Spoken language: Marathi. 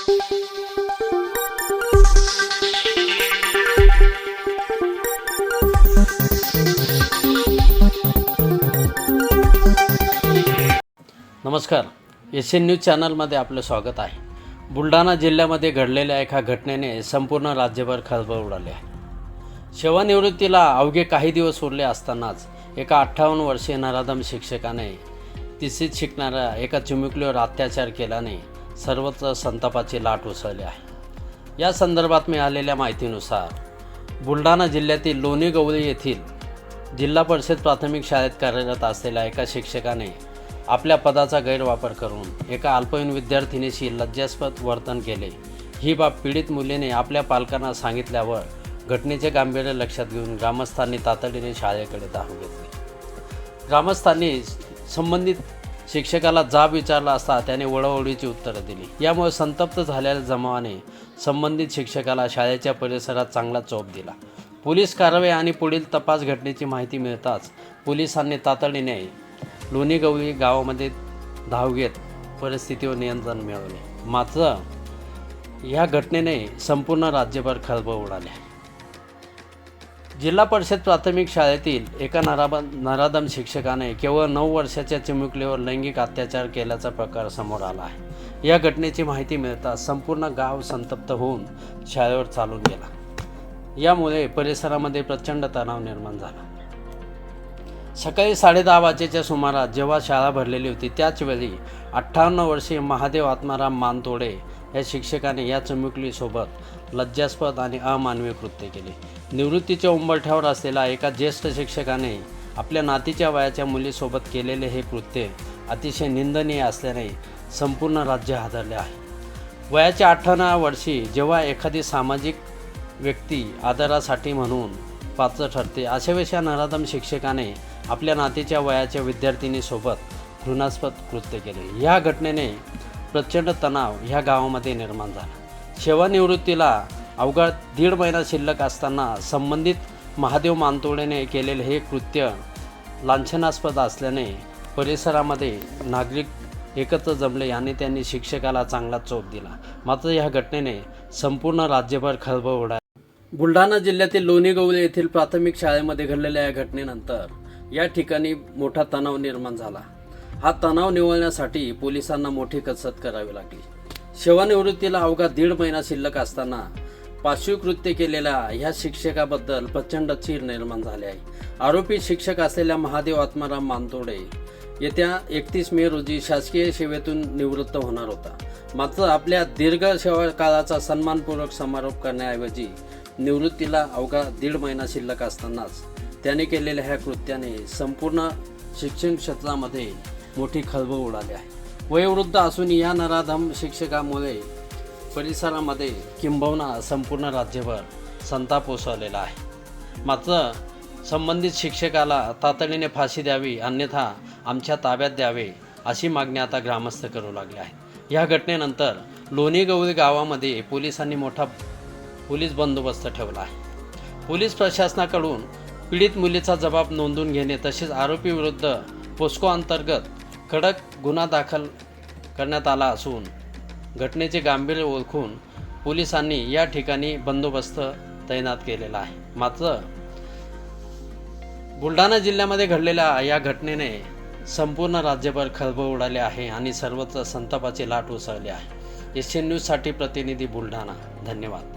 नमस्कार, एशियन न्यूज चॅनलमध्ये आपलं स्वागत आहे. बुलढाणा जिल्ह्यामध्ये घडलेल्या एका घटनेने संपूर्ण राज्यभर खळबळ उडाली आहे. सेवानिवृत्तीला अवघे काही दिवस उरले असतानाच एका 58 वर्षीय नराधम शिक्षकाने तिसरीत शिकणाऱ्या एका चिमुकलीवर अत्याचार केल्याने सर्वत्र संतापाची लाट उसळली आहे. या संदर्भात मिळालेल्या माहितीनुसार बुलढाणा जिल्ह्यातील लोणी गवळी येथील जिल्हा परिषद प्राथमिक शाळेत कार्यरत असलेल्या एका शिक्षकाने आपल्या पदाचा गैरवापर करून एका अल्पवयीन विद्यार्थिनीशी लज्जास्पद वर्तन केले. ही बाब पीडित मुलीने आपल्या पालकांना सांगितल्यावर घटनेचे गांभीर्य लक्षात घेऊन ग्रामस्थांनी तातडीने शाळेकडे धाव घेतली. ग्रामस्थांनी संबंधित शिक्षकाला जाब विचारला असता त्याने वळवळीची उत्तरं दिली. यामुळे संतप्त झालेल्या जमावाने संबंधित शिक्षकाला शाळेच्या परिसरात चांगला चोप दिला. पोलीस कारवाई आणि पुढील तपास घटनेची माहिती मिळताच पोलिसांनी तातडीने लोणी गवळी गावामध्ये धाव घेत परिस्थितीवर नियंत्रण मिळवले. मात्र या घटनेने संपूर्ण राज्यभर खळबळ उडाली. जिल्हा परिषद प्राथमिक शाळेतील एका नराधम शिक्षकाने केवळ 9 वर्षाच्या चिमुकलीवर लैंगिक अत्याचार केल्याचा प्रकार समोर आला आहे. या घटनेची माहिती मिळताच संपूर्ण गाव संतप्त होऊन शाळेवर चालून गेला. यामुळे परिसरामध्ये प्रचंड तणाव निर्माण झाला. सकाळी 10:30 वाजेच्या सुमारास जेव्हा शाळा भरलेली होती त्याचवेळी 58 वर्षीय महादेव आत्माराम मानतोडे या शिक्षकाने या चिमुकलीसोबत लज्जास्पद आणि अमानवीय कृत्य केले. निवृत्तीच्या उंबरठ्यावर असलेल्या एका ज्येष्ठ शिक्षकाने आपल्या नातीच्या वयाच्या मुलीसोबत केलेले हे कृत्य अतिशय निंदनीय असल्याने संपूर्ण राज्य हादरले आहे. वयाच्या 58 वर्षी जेव्हा एखादी सामाजिक व्यक्ती आदरासाठी म्हणून पात्र ठरते अशा वेळेस या नराधम शिक्षकाने आपल्या नातीच्या वयाच्या विद्यार्थिनीसोबत घृणास्पद कृत्य केले. या घटनेने प्रचंड तणाव ह्या गावामध्ये निर्माण झाला. सेवानिवृत्तीला अवघा 1.5 महिना शिल्लक असताना संबंधित महादेव मानतोडेने केलेले हे कृत्य लांछनास्पद असल्याने परिसरामध्ये नागरिक एकत्र जमले आणि त्यांनी शिक्षकाला चांगला चोप दिला. मात्र या घटनेने संपूर्ण राज्यभर खळबळ उडाली. बुलढाणा जिल्ह्यातील लोणी गवळी येथील प्राथमिक शाळेमध्ये घडलेल्या या घटनेनंतर या ठिकाणी मोठा तणाव निर्माण झाला. हा तणाव निवळण्यासाठी पोलिसांना मोठी कसरत करावी लागली. सेवानिवृत्तीला अवघा 1.5 महिना शिल्लक असताना पाशवी कृत्य केलेल्या ह्या शिक्षकाबद्दल प्रचंड चीड निर्माण झाले आहे. आरोपी शिक्षक असलेल्या महादेव आत्माराम मानतोडे येत्या 31 मे रोजी शासकीय सेवेतून निवृत्त होणार होता. मात्र आपल्या दीर्घ सेवा काळाचा सन्मानपूर्वक समारोप करण्याऐवजी निवृत्तीला अवघा 1.5 महिना शिल्लक असतानाच त्याने केलेल्या ह्या कृत्याने संपूर्ण शिक्षण क्षेत्रामध्ये मोठी खळबळ उडाली आहे. वयोवृद्ध असून या नराधम शिक्षकामुळे परिसरामध्ये किंबहुना संपूर्ण राज्यभर संताप उसळलेला आहे. मात्र संबंधित शिक्षकाला तातडीने फाशी द्यावी अन्यथा आमच्या ताब्यात द्यावे अशी मागणी आता ग्रामस्थ करू लागले आहेत. या घटनेनंतर लोणी गवळी गावामध्ये पोलिसांनी मोठा पोलीस बंदोबस्त ठेवला आहे. पोलीस प्रशासनाकडून पीडित मुलीचा जबाब नोंदवून घेणे तसेच आरोपी विरुद्ध पोस्को अंतर्गत कडक गुन्हा दाखल करण्यात आला असून घटनेचे गांभीर्य ओळखून पोलिसांनी या ठिकाणी बंदोबस्त तैनात केलेला आहे. मात्र बुलढाणा जिल्ह्यामध्ये घडलेल्या या घटनेने संपूर्ण राज्यभर खळबळ उडाली आहे आणि सर्वत्र संतापाची लाट उसळली आहे. एशियन न्यूजसाठी प्रतिनिधी बुलढाणा. धन्यवाद.